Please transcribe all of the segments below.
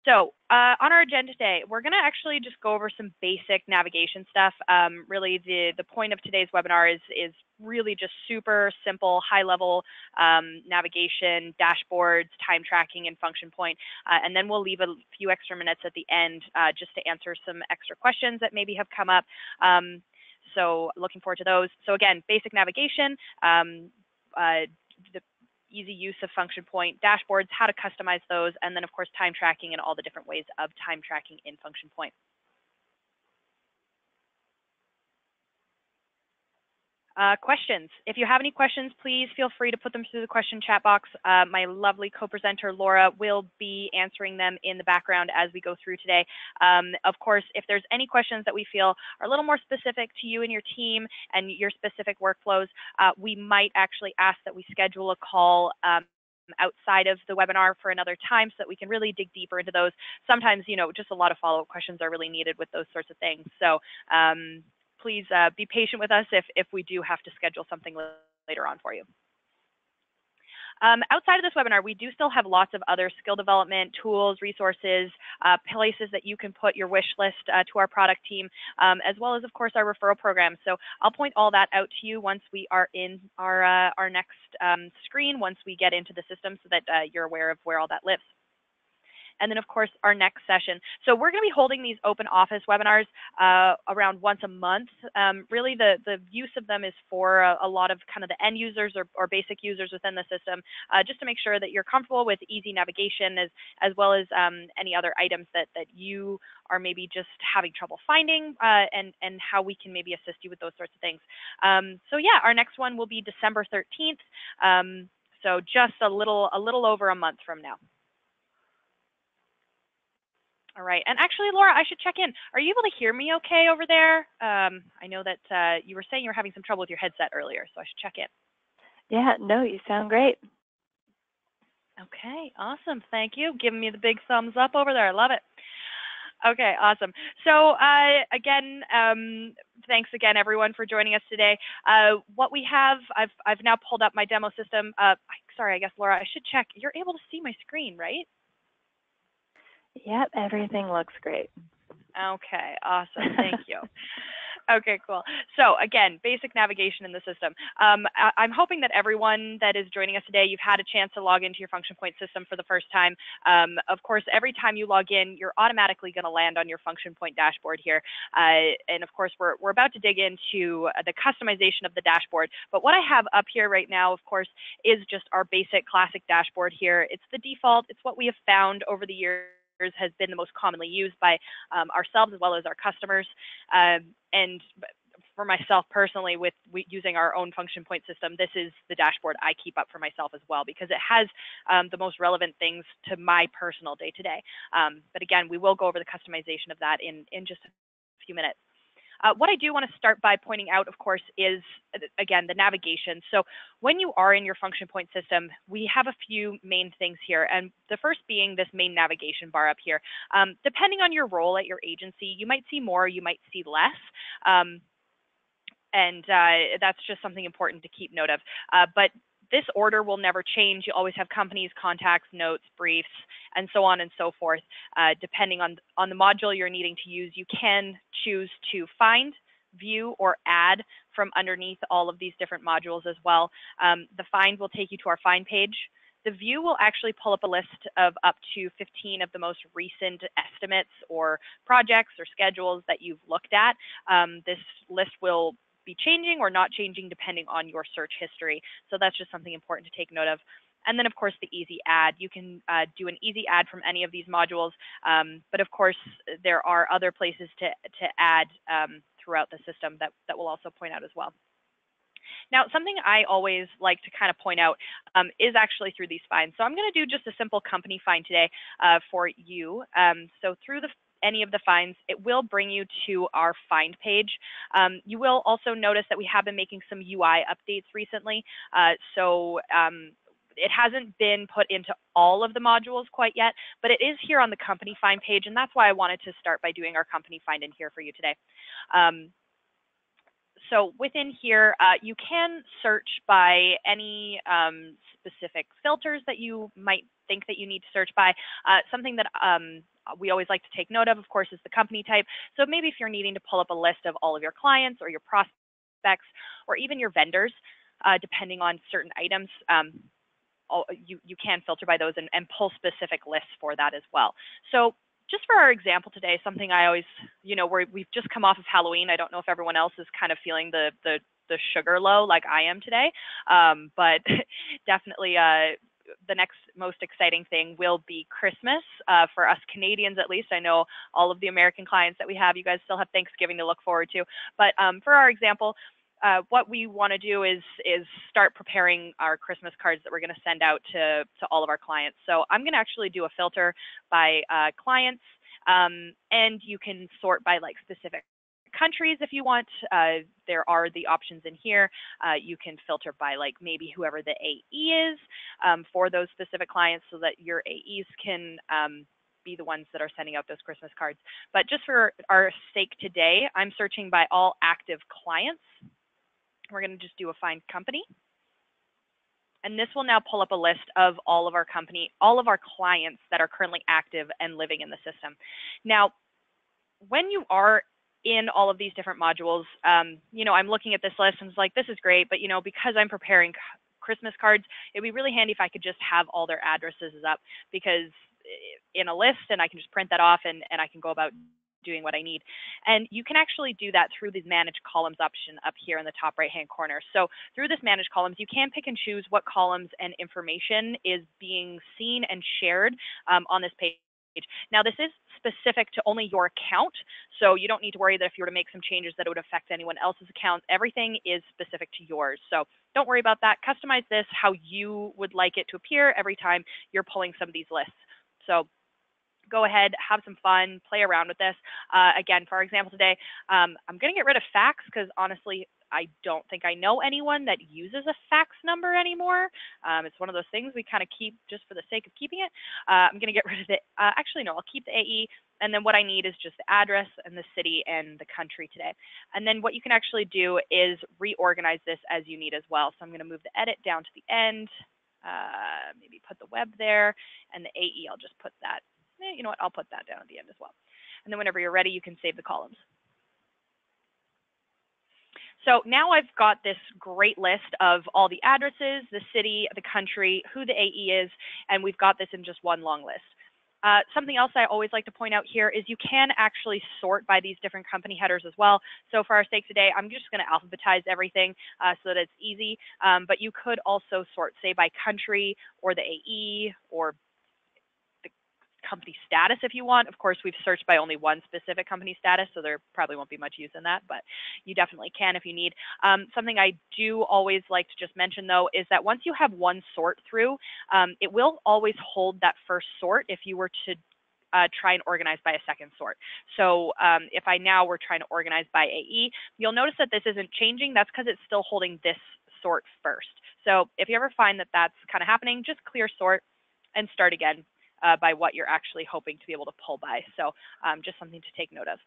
So on our agenda today, we're going to actually just go over some basic navigation stuff. Really, the point of today's webinar is really just super simple, high-level navigation, dashboards, time tracking, and function point. And then we'll leave a few extra minutes at the end just to answer some extra questions that maybe have come up. So looking forward to those. So again, basic navigation, the easy use of function point dashboards, how to customize those, and then of course time tracking and all the different ways of time tracking in function point. Questions. If you have any questions, please feel free to put them through the question chat box. My lovely co-presenter, Laura, will be answering them in the background as we go through today. Of course, if there's any questions that we feel are a little more specific to you and your team and your specific workflows, we might actually ask that we schedule a call outside of the webinar for another time so that we can really dig deeper into those. Sometimes, you know, just a lot of follow-up questions are really needed with those sorts of things. So please be patient with us if we do have to schedule something later on for you. Outside of this webinar, we do still have lots of other skill development tools, resources, places that you can put your wish list to our product team, as well as, of course, our referral program. So I'll point all that out to you once we are in our next screen, once we get into the system so that you're aware of where all that lives. And then, of course, our next session. So we're going to be holding these open office webinars around once a month. Really, the use of them is for a lot of kind of the end users or basic users within the system, just to make sure that you're comfortable with easy navigation as well as any other items that you are maybe just having trouble finding and how we can maybe assist you with those sorts of things. So yeah, our next one will be December 13th. So just a little over a month from now. All right, and actually, Laura, I should check in. Are you able to hear me okay over there? I know that you were saying you were having some trouble with your headset earlier, so I should check in. Yeah, no, you sound great. Okay, awesome, thank you. Giving me the big thumbs up over there, I love it. Okay, awesome. So again, thanks again, everyone, for joining us today. What we have, I've now pulled up my demo system. Sorry, I guess, Laura, I should check. You're able to see my screen, right? Yep, everything looks great. Okay, awesome. Thank you. Okay, cool. So again, basic navigation in the system. I'm hoping that everyone that is joining us today, you've had a chance to log into your function point system for the first time. Of course, every time you log in, you're automatically going to land on your function point dashboard here. And of course, we're about to dig into the customization of the dashboard. But what I have up here right now, of course, is just our basic classic dashboard here. It's the default. It's what we have found over the years has been the most commonly used by ourselves as well as our customers. And for myself personally, with using our own function point system, this is the dashboard I keep up for myself as well, because it has the most relevant things to my personal day-to-day. But again, we will go over the customization of that in just a few minutes. What I do want to start by pointing out, of course, is, again, the navigation. So when you are in your function point system, we have a few main things here. And the first being this main navigation bar up here. Depending on your role at your agency, you might see more, you might see less. And that's just something important to keep note of. But this order will never change. You always have companies, contacts, notes, briefs, and so on and so forth. Depending on the module you're needing to use, you can choose to find, view, or add from underneath all of these different modules as well. The find will take you to our find page. The view will actually pull up a list of up to 15 of the most recent estimates or projects or schedules that you've looked at. This list will be changing or not changing depending on your search history. So that's just something important to take note of. And then, of course, the easy add. You can do an easy add from any of these modules, but of course, there are other places to add throughout the system that we'll also point out as well. Now, something I always like to kind of point out is actually through these finds. So I'm going to do just a simple company find today for you. So through any of the finds, it will bring you to our find page. You will also notice that we have been making some UI updates recently. It hasn't been put into all of the modules quite yet, but it is here on the company find page, and that's why I wanted to start by doing our company find in here for you today. So within here, you can search by any specific filters that you might think that you need to search by. Something that we always like to take note of course, is the company type. So maybe if you're needing to pull up a list of all of your clients or your prospects or even your vendors, depending on certain items, you can filter by those and pull specific lists for that as well. So just for our example today, something I always, we've just come off of Halloween. I don't know if everyone else is kind of feeling the sugar low like I am today, but definitely the next most exciting thing will be Christmas for us Canadians, at least. I know all of the American clients that we have, you guys still have Thanksgiving to look forward to. But for our example, what we want to do is start preparing our Christmas cards that we're going to send out to all of our clients. So I'm going to actually do a filter by clients, and you can sort by like specific countries if you want. There are the options in here. You can filter by like maybe whoever the AE is for those specific clients, so that your AEs can be the ones that are sending out those Christmas cards. But just for our sake today, I'm searching by all active clients. We're going to just do a find company. And this will now pull up a list of all of our clients that are currently active and living in the system. Now, when you are in all of these different modules, I'm looking at this list and it's like, this is great, but because I'm preparing Christmas cards, it'd be really handy if I could just have all their addresses up, because in a list, and I can just print that off and I can go about doing what I need. And you can actually do that through this manage columns option up here in the top right hand corner. So through this manage columns, you can pick and choose what columns and information is being seen and shared on this page. Now, this is specific to only your account, so you don't need to worry that if you were to make some changes that it would affect anyone else's account. Everything is specific to yours, so don't worry about that. Customize this how you would like it to appear every time you're pulling some of these lists. So go ahead, have some fun, play around with this. Again, for our example today, I'm going to get rid of fax because honestly, I don't think I know anyone that uses a fax number anymore. It's one of those things we kind of keep just for the sake of keeping it. I'm going to get rid of it. Actually, no, I'll keep the AE. And then what I need is just the address and the city and the country today. And then what you can actually do is reorganize this as you need as well. So I'm going to move the edit down to the end, maybe put the web there, and the AE, I'll just put that. You know what, I'll put that down at the end as well. And then whenever you're ready, you can save the columns. So now I've got this great list of all the addresses, the city, the country, who the AE is, and we've got this in just one long list. Something else I always like to point out here is you can actually sort by these different company headers as well. So for our sake today, I'm just going to alphabetize everything so that it's easy. But you could also sort, say, by country or the AE or company status if you want. Of course, we've searched by only one specific company status, so there probably won't be much use in that, but you definitely can if you need. Something I do always like to just mention, though, is that once you have one sort through, it will always hold that first sort if you were to try and organize by a second sort. So if I now were trying to organize by AE, you'll notice that this isn't changing. That's because it's still holding this sort first. So if you ever find that that's kind of happening, just clear sort and start again by what you're actually hoping to be able to pull by. So just something to take note of.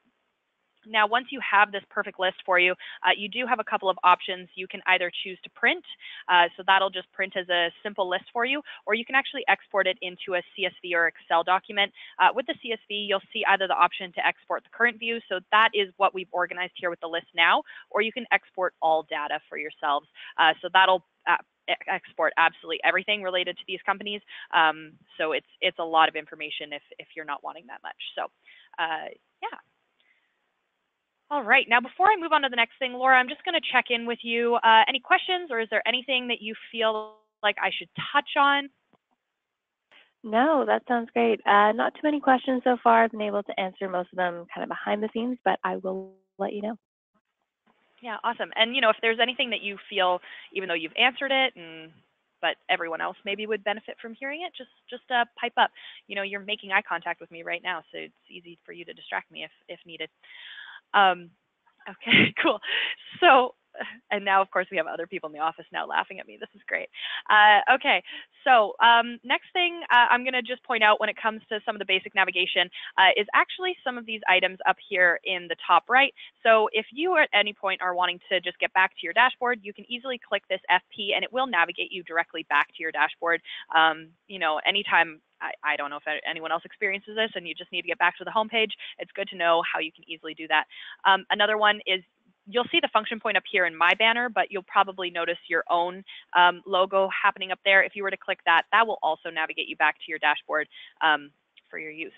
Now, once you have this perfect list for you, you do have a couple of options. You can either choose to print, so that'll just print as a simple list for you, or you can actually export it into a CSV or Excel document. With the CSV, you'll see either the option to export the current view, so that is what we've organized here with the list now, or you can export all data for yourselves. So that'll export absolutely everything related to these companies. So it's a lot of information if you're not wanting that much. So yeah. All right, now before I move on to the next thing, Laura, I'm just going to check in with you. Any questions, or is there anything that you feel like I should touch on? No, that sounds great. Not too many questions so far. I've been able to answer most of them kind of behind the scenes, but I will let you know. Yeah, awesome. And if there's anything that you feel, even though you've answered it, but everyone else maybe would benefit from hearing it, just pipe up. You're making eye contact with me right now, so it's easy for you to distract me if needed. Okay, cool. So And now, of course, we have other people in the office now laughing at me. This is great. Okay, so next thing I'm going to just point out when it comes to some of the basic navigation is actually some of these items up here in the top right. So if you at any point are wanting to just get back to your dashboard, you can easily click this FP and it will navigate you directly back to your dashboard. You know, anytime I don't know if anyone else experiences this and you just need to get back to the home page, it's good to know how you can easily do that. Another one is you'll see the function point up here in my banner, but you'll probably notice your own logo happening up there. If you were to click that, that will also navigate you back to your dashboard for your use.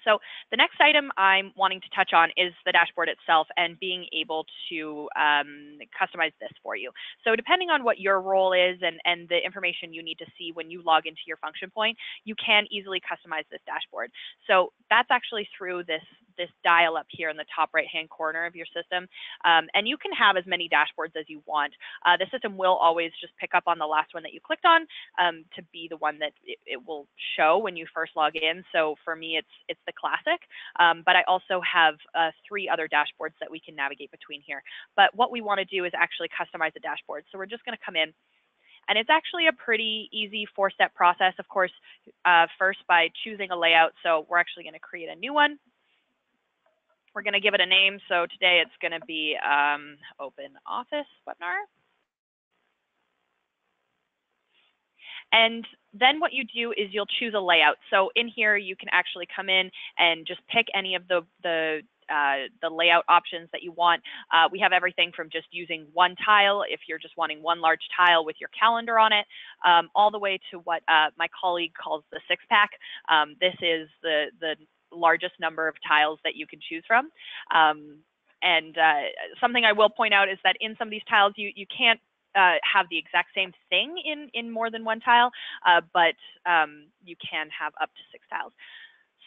So the next item I'm wanting to touch on is the dashboard itself and being able to customize this for you. So depending on what your role is and the information you need to see when you log into your function point, you can easily customize this dashboard. So that's actually through this dial up here in the top right hand corner of your system. And you can have as many dashboards as you want. The system will always just pick up on the last one that you clicked on to be the one that it will show when you first log in. So for me, it's the classic, but I also have 3 other dashboards that we can navigate between here. But what we want to do is actually customize the dashboard. So we're just going to come in. And it's actually a pretty easy 4-step process, of course, first by choosing a layout. So we're actually going to create a new one. We're going to give it a name. So today it's going to be Open Office Webinar. And then what you do is you'll choose a layout. So in here, you can actually come in and just pick any of the layout options that you want. We have everything from just using one tile, if you're just wanting one large tile with your calendar on it, all the way to what my colleague calls the 6-pack. This is the largest number of tiles that you can choose from. And something I will point out is that in some of these tiles, you can't have the exact same thing in more than one tile, but you can have up to 6 tiles.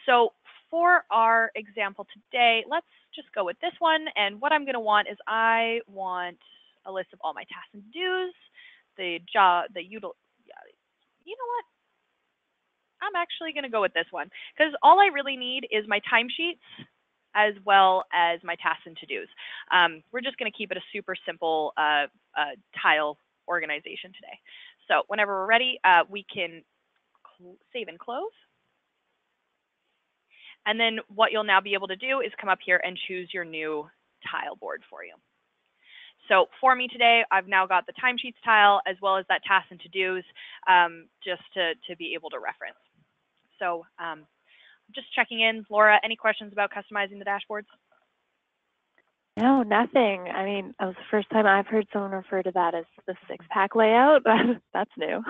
So for our example today, let's just go with this one. And what I'm going to want is I want a list of all my tasks and dues, you know what? I'm actually going to go with this one because all I really need is my timesheets as well as my tasks and to-dos. We're just going to keep it a super simple tile organization today. So whenever we're ready, we can save and close. And then what you'll now be able to do is come up here and choose your new tile board for you. So for me today, I've now got the timesheets tile as well as that tasks and to-dos just to be able to reference. So just checking in. Laura, any questions about customizing the dashboards? No, nothing. I mean, that was the first time I've heard someone refer to that as the 6-pack layout, but that's new.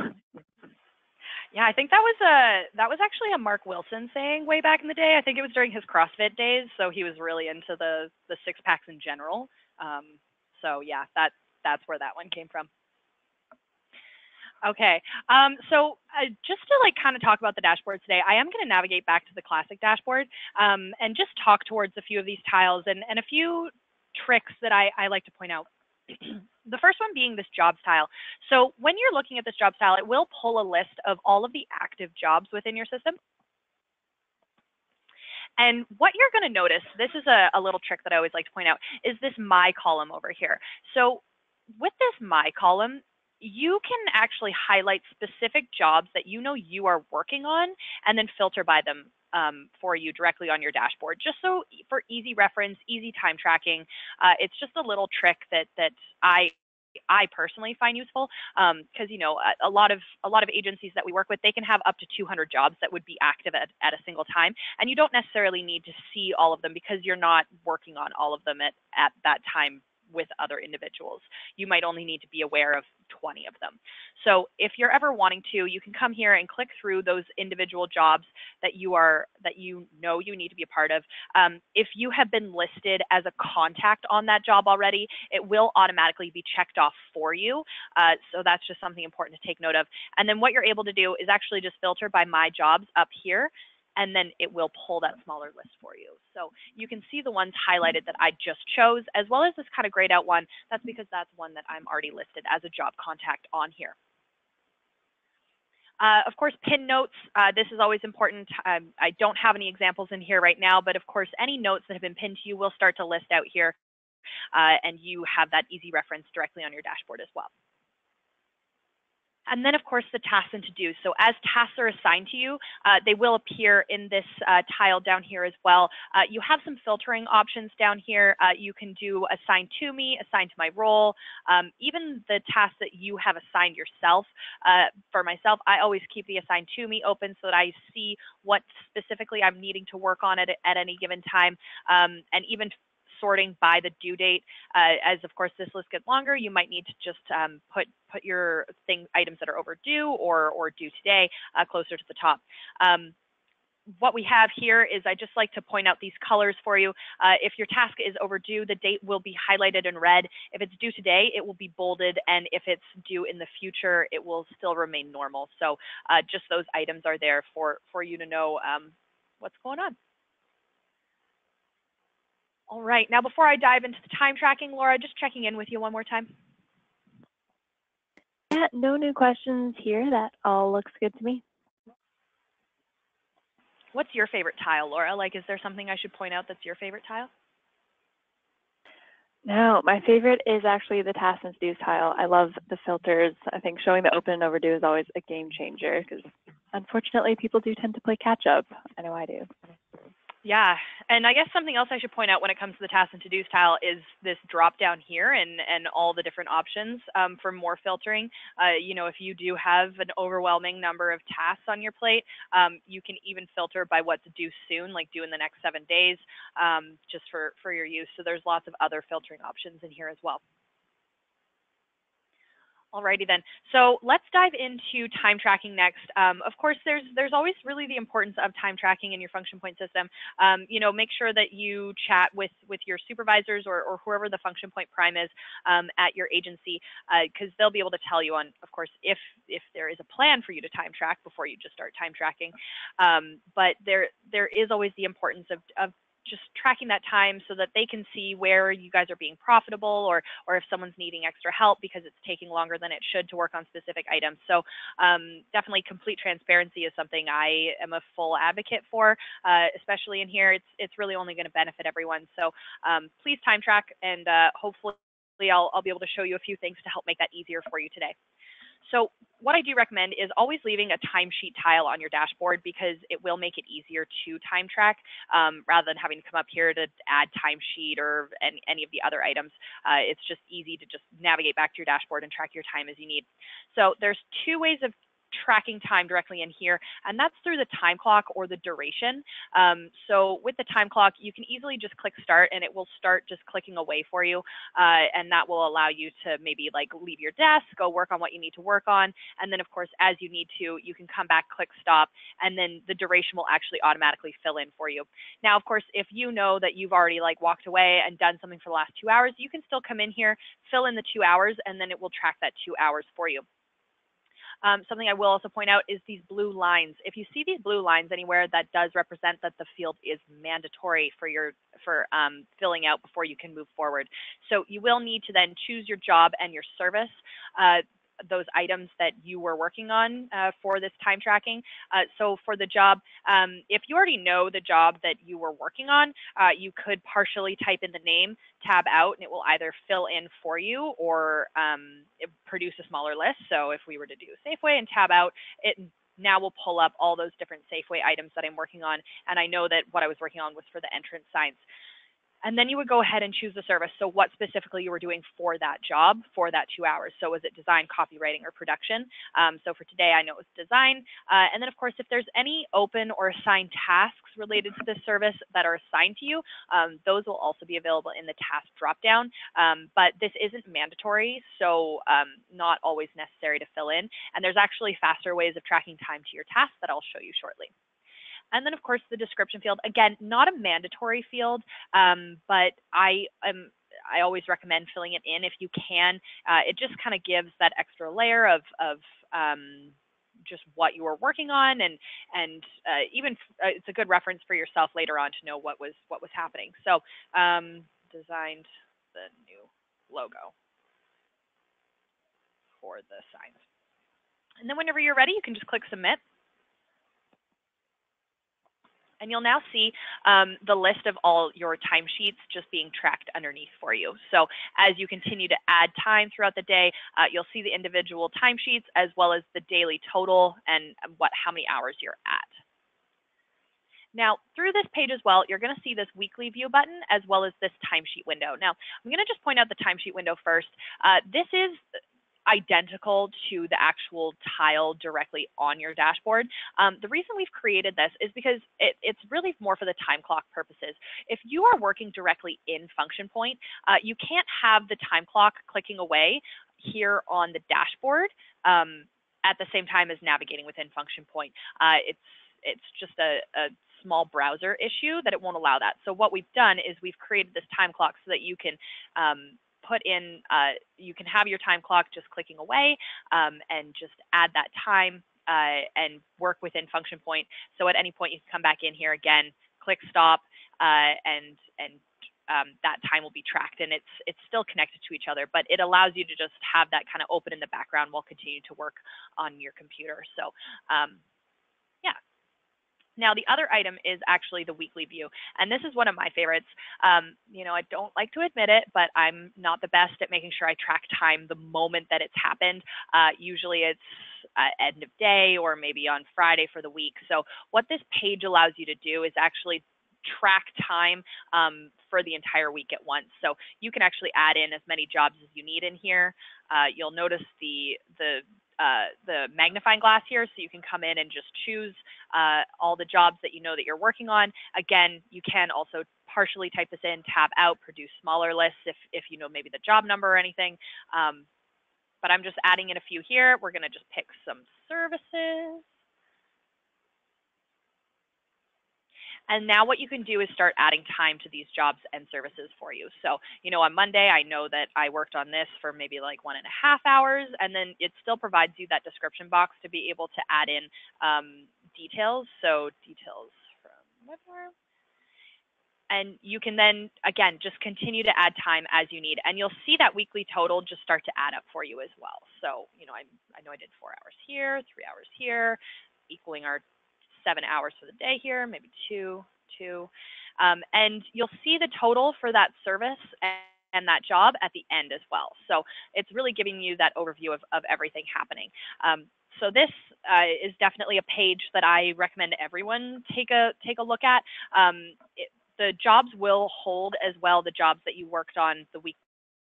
Yeah, I think that was actually a Mark Wilson saying way back in the day. I think it was during his CrossFit days, so he was really into the 6-packs in general. So yeah, that's where that one came from. Okay, so just to like kind of talk about the dashboard today, I am going to navigate back to the classic dashboard and just talk towards a few of these tiles and a few tricks that I like to point out. The first one being this jobs tile. So when you're looking at this jobs tile, it will pull a list of all of the active jobs within your system. And what you're going to notice, this is a little trick that I always like to point out, is this My column over here. So with this My column, you can actually highlight specific jobs that you know you are working on and then filter by them for you directly on your dashboard, just so for easy reference, easy time tracking. It's just a little trick that I personally find useful because you know a lot of agencies that we work with, they can have up to 200 jobs that would be active at a single time, and you don't necessarily need to see all of them because you're not working on all of them at that time with other individuals. You might only need to be aware of 20 of them. So if you're ever wanting to, you can come here and click through those individual jobs that you know you need to be a part of. If you have been listed as a contact on that job already, it will automatically be checked off for you. So that's just something important to take note of. And then what you're able to do is actually just filter by My Jobs up here, and then it will pull that smaller list for you. So you can see the ones highlighted that I just chose, as well as this kind of grayed out one. That's because that's one that I'm already listed as a job contact on here. Of course, pin notes, this is always important. I don't have any examples in here right now, but of course, any notes that have been pinned to you will start to list out here. and you have that easy reference directly on your dashboard as well. And then, of course, the tasks and to-dos. So as tasks are assigned to you, they will appear in this tile down here as well. You have some filtering options down here. You can do assign to me, assign to my role, even the tasks that you have assigned yourself. For myself, I always keep the assign to me open so that I see what specifically I'm needing to work on at any given time, and even sorting by the due date. As of course this list gets longer, you might need to just put your items that are overdue or due today closer to the top. What we have here is I just like to point out these colors for you. If your task is overdue, the date will be highlighted in red. If it's due today, it will be bolded, and if it's due in the future, it will still remain normal. So just those items are there for you to know what's going on. All right, now before I dive into the time tracking, Laura, just checking in with you one more time. Yeah, no new questions here. That all looks good to me. What's your favorite tile, Laura? Like, is there something I should point out that's your favorite tile? No, my favorite is actually the tasks and to-dos tile. I love the filters. I think showing the open and overdue is always a game changer because unfortunately people do tend to play catch up. I know I do. Yeah, and I guess something else I should point out when it comes to the tasks and to-dos tile is this drop down here and all the different options for more filtering. You know, if you do have an overwhelming number of tasks on your plate, you can even filter by what's due soon, like due in the next 7 days, just for your use. So there's lots of other filtering options in here as well. Alrighty then. So let's dive into time tracking next. Of course, there's always really the importance of time tracking in your function point system. You know, make sure that you chat with your supervisors or whoever the function point prime is at your agency, because they'll be able to tell you on, of course, if there is a plan for you to time track before you just start time tracking. But there is always the importance of just tracking that time so that they can see where you guys are being profitable or if someone's needing extra help because it's taking longer than it should to work on specific items. So definitely complete transparency is something I am a full advocate for, especially in here. It's really only going to benefit everyone. So please time track, and hopefully I'll be able to show you a few things to help make that easier for you today. So what I do recommend is always leaving a timesheet tile on your dashboard because it will make it easier to time track rather than having to come up here to add timesheet or any of the other items. It's just easy to just navigate back to your dashboard and track your time as you need. So there's two ways of tracking time directly in here, and that's through the time clock or the duration. So with the time clock, you can easily just click start and it will start just clicking away for you, and that will allow you to maybe like leave your desk, go work on what you need to work on, and then of course as you need to, you can come back, click stop, and then the duration will actually automatically fill in for you. Now of course, if you know that you've already like walked away and done something for the last 2 hours, you can still come in here, fill in the 2 hours, and then it will track that 2 hours for you. Something I will also point out is these blue lines. If you see these blue lines anywhere, that does represent that the field is mandatory for filling out before you can move forward. So you will need to then choose your job and your service, those items that you were working on for this time tracking. So for the job, if you already know the job that you were working on, you could partially type in the name, tab out, and it will either fill in for you or produce a smaller list. So if we were to do Safeway and tab out, it now will pull up all those different Safeway items that I'm working on. And I know that what I was working on was for the entrance signs. And then you would go ahead and choose the service. So what specifically you were doing for that job for that 2 hours. So was it design, copywriting, or production? So for today, I know it was design. And then of course, if there's any open or assigned tasks related to this service that are assigned to you, those will also be available in the task dropdown. But this isn't mandatory, so not always necessary to fill in. And there's actually faster ways of tracking time to your tasks that I'll show you shortly. And then, of course, the description field, again, not a mandatory field, but I always recommend filling it in if you can. It just kind of gives that extra layer of just what you were working on, and even it's a good reference for yourself later on to know what was happening. So designed the new logo for the signs. And then whenever you're ready, you can just click submit. And you'll now see the list of all your timesheets just being tracked underneath for you. So as you continue to add time throughout the day, you'll see the individual timesheets as well as the daily total and how many hours you're at. Now, through this page as well, you're going to see this weekly view button as well as this timesheet window. Now, I'm going to just point out the timesheet window first. This is identical to the actual tile directly on your dashboard. The reason we've created this is because it's really more for the time clock purposes. If you are working directly in Function Point, you can't have the time clock clicking away here on the dashboard at the same time as navigating within Function Point. It's just a small browser issue that it won't allow that. So what we've done is we've created this time clock so that you can put in, you can have your time clock just clicking away and just add that time and work within Function Point. So at any point you can come back in here again, click stop, and that time will be tracked, and it's still connected to each other, but it allows you to just have that kind of open in the background while continuing to work on your computer. So yeah. Now, the other item is actually the weekly view, and this is one of my favorites. You know, I don't like to admit it, but I'm not the best at making sure I track time the moment that it's happened. Usually it's end of day or maybe on Friday for the week. So what this page allows you to do is actually track time for the entire week at once. So you can actually add in as many jobs as you need in here. You'll notice the magnifying glass here, so you can come in and just choose all the jobs that you know that you're working on. Again, you can also partially type this in, tab out, produce smaller lists if you know maybe the job number or anything. But I'm just adding in a few here. We're going to just pick some services. And now what you can do is start adding time to these jobs and services for you. So, you know, on Monday, I know that I worked on this for maybe like 1.5 hours, and then it still provides you that description box to be able to add in details. So details from Webware. And you can then, again, just continue to add time as you need. And you'll see that weekly total just start to add up for you as well. So, you know, I know I did 4 hours here, 3 hours here, equaling our 7 hours for the day here, maybe two. And you'll see the total for that service and that job at the end as well. So it's really giving you that overview of everything happening. So this is definitely a page that I recommend everyone take a look at. The jobs will hold as well the jobs that you worked on the week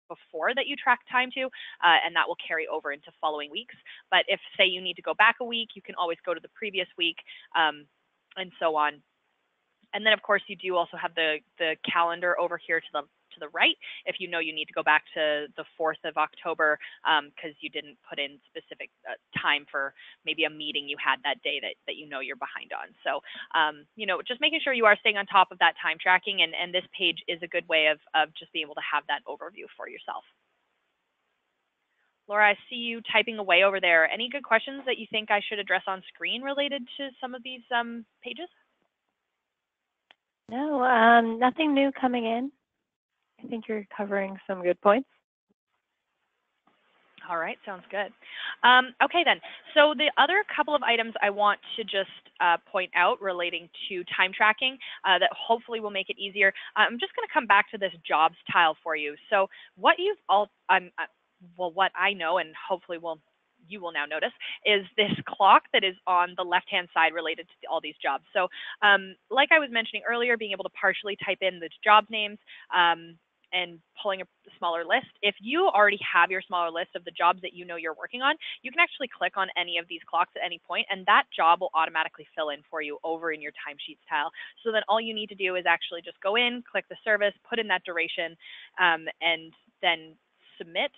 before that you track time to, and that will carry over into following weeks. But if, say, you need to go back a week, you can always go to the previous week, and so on. And then, of course, you do also have the calendar over here to the right if you know you need to go back to the 4th of October because you didn't put in specific time for maybe a meeting you had that day that you know you're behind on. So, you know, just making sure you are staying on top of that time tracking, and this page is a good way of just being able to have that overview for yourself. Laura, I see you typing away over there. Any good questions that you think I should address on screen related to some of these pages? No, nothing new coming in. I think you're covering some good points. All right, sounds good. Okay then, so the other couple of items I want to just point out relating to time tracking that hopefully will make it easier. I'm just gonna come back to this jobs tile for you. So what you've all, well, what I know and hopefully you will now notice is this clock that is on the left-hand side related to all these jobs. So like I was mentioning earlier, being able to partially type in the job names and pulling a smaller list. If you already have your smaller list of the jobs that you know you're working on, you can actually click on any of these clocks at any point, and that job will automatically fill in for you over in your timesheets tile. So then all you need to do is actually just go in, click the service, put in that duration, and then submit.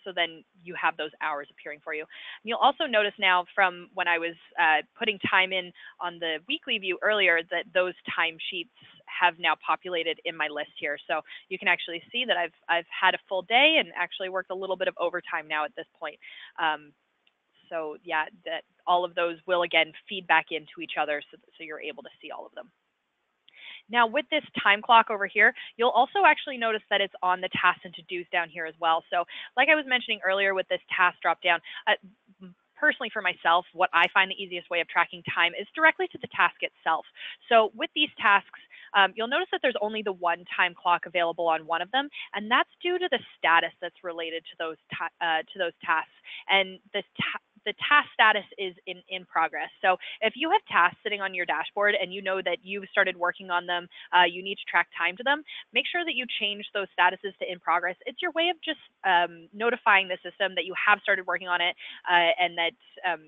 So then you have those hours appearing for you. And you'll also notice now from when I was putting time in on the weekly view earlier that those timesheets have now populated in my list here. So you can actually see that I've had a full day and actually worked a little bit of overtime now at this point. So yeah, that all of those will again feed back into each other so you're able to see all of them. Now with this time clock over here, you'll also actually notice that it's on the tasks and to-dos down here as well. So like I was mentioning earlier with this task drop down, personally for myself, what I find the easiest way of tracking time is directly to the task itself. So with these tasks, you'll notice that there's only the one time clock available on one of them, and that's due to the status that's related to those tasks. And the task status is in progress. So if you have tasks sitting on your dashboard and you know that you've started working on them, you need to track time to them, make sure that you change those statuses to in progress. It's your way of just notifying the system that you have started working on it and that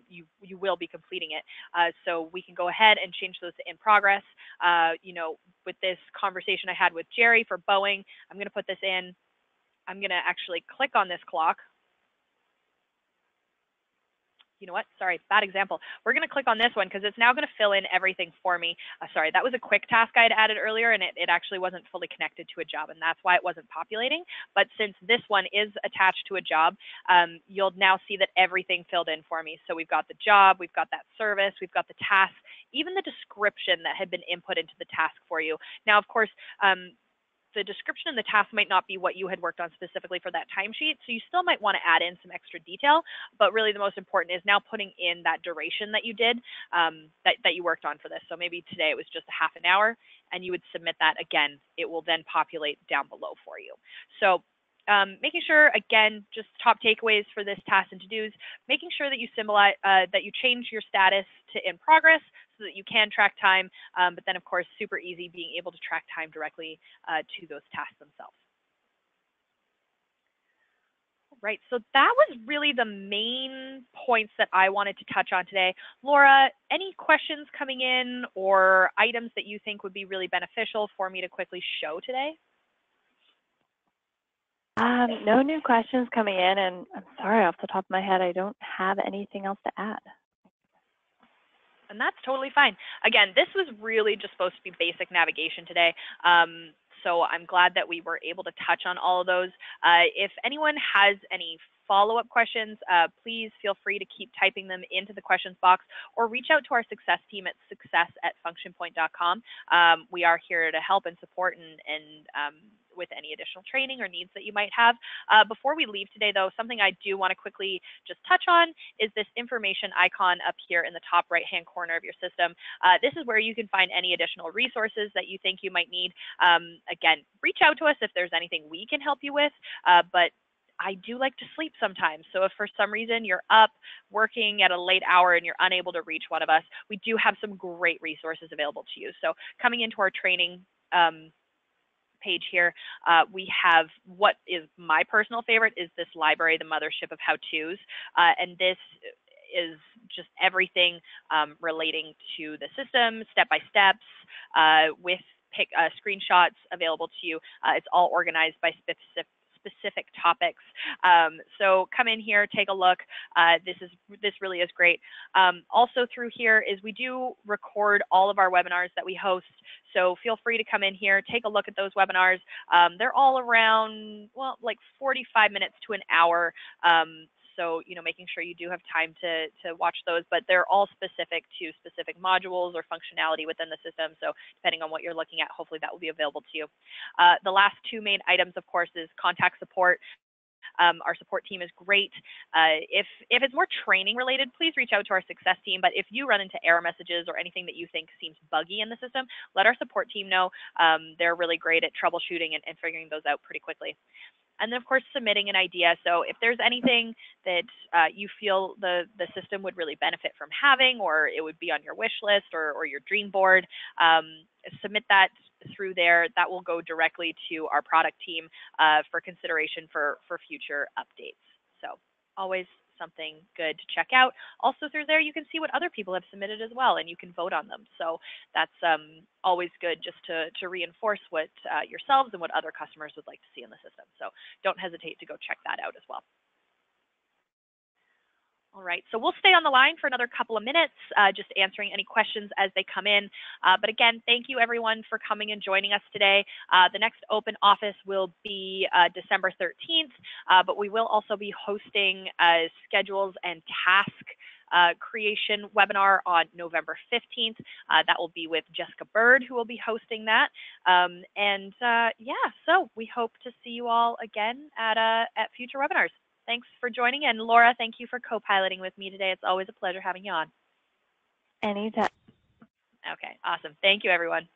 you will be completing it. So we can go ahead and change those to in progress. You know, with this conversation I had with Jerry for Boeing, I'm going to put this in. I'm going to actually click on this clock. You know what? Sorry, bad example. We're going to click on this one because it's now going to fill in everything for me. Sorry, that was a quick task I had added earlier, and it actually wasn't fully connected to a job, and that's why it wasn't populating. But since this one is attached to a job, you'll now see that everything filled in for me. So we've got the job, we've got that service, we've got the task, even the description that had been input into the task for you. Now, of course, the description in the task might not be what you had worked on specifically for that timesheet, so you still might want to add in some extra detail, but really the most important is now putting in that duration that you did, that you worked on for this. So maybe today it was just a half an hour, and you would submit that again. It will then populate down below for you. So making sure, again, just top takeaways for this task and to-dos, making sure that you symbolize, that you change your status to in progress so that you can track time, but then of course, super easy being able to track time directly to those tasks themselves. Right, so that was really the main points that I wanted to touch on today. Laura, any questions coming in or items that you think would be really beneficial for me to quickly show today? No new questions coming in, and I'm sorry, off the top of my head, I don't have anything else to add. And that's totally fine. Again, this was really just supposed to be basic navigation today. So I'm glad that we were able to touch on all of those. If anyone has any follow-up questions, please feel free to keep typing them into the questions box or reach out to our success team at success@functionpoint.com. We are here to help and support and with any additional training or needs that you might have. Before we leave today, though, something I do want to quickly just touch on is this information icon up here in the top right-hand corner of your system. This is where you can find any additional resources that you think you might need. Again, reach out to us if there's anything we can help you with, but I do like to sleep sometimes. So if for some reason you're up working at a late hour and you're unable to reach one of us, we do have some great resources available to you. So coming into our training page here, we have what is my personal favorite is this library, the mothership of how-tos. And this is just everything relating to the system, step-by-steps, with screenshots available to you. It's all organized by specific topics. So come in here, take a look. This really is great. Also through here is we do record all of our webinars that we host. So feel free to come in here, take a look at those webinars. They're all around, well, like 45 minutes to an hour. So, you know, making sure you do have time to watch those, but they're all specific to specific modules or functionality within the system. So depending on what you're looking at, hopefully that will be available to you. The last two main items, of course, is contact support. Our support team is great. If it's more training related, please reach out to our success team. But if you run into error messages or anything that you think seems buggy in the system, let our support team know. They're really great at troubleshooting and figuring those out pretty quickly. And then, of course, submitting an idea. So if there's anything that you feel the system would really benefit from having, or it would be on your wish list or your dream board, submit that through there. That will go directly to our product team for consideration for future updates. So always something good to check out. Also through there, you can see what other people have submitted as well, and you can vote on them. So that's always good just to reinforce what yourselves and what other customers would like to see in the system. So don't hesitate to go check that out as well. All right, so we'll stay on the line for another couple of minutes, just answering any questions as they come in. But again, thank you everyone for coming and joining us today. The next open office will be December 13th, but we will also be hosting schedules and task creation webinar on November 15th. That will be with Jessica Bird, who will be hosting that. Yeah, so we hope to see you all again at future webinars. Thanks for joining. And Laura, thank you for co-piloting with me today. It's always a pleasure having you on. Anytime. Okay, awesome. Thank you, everyone.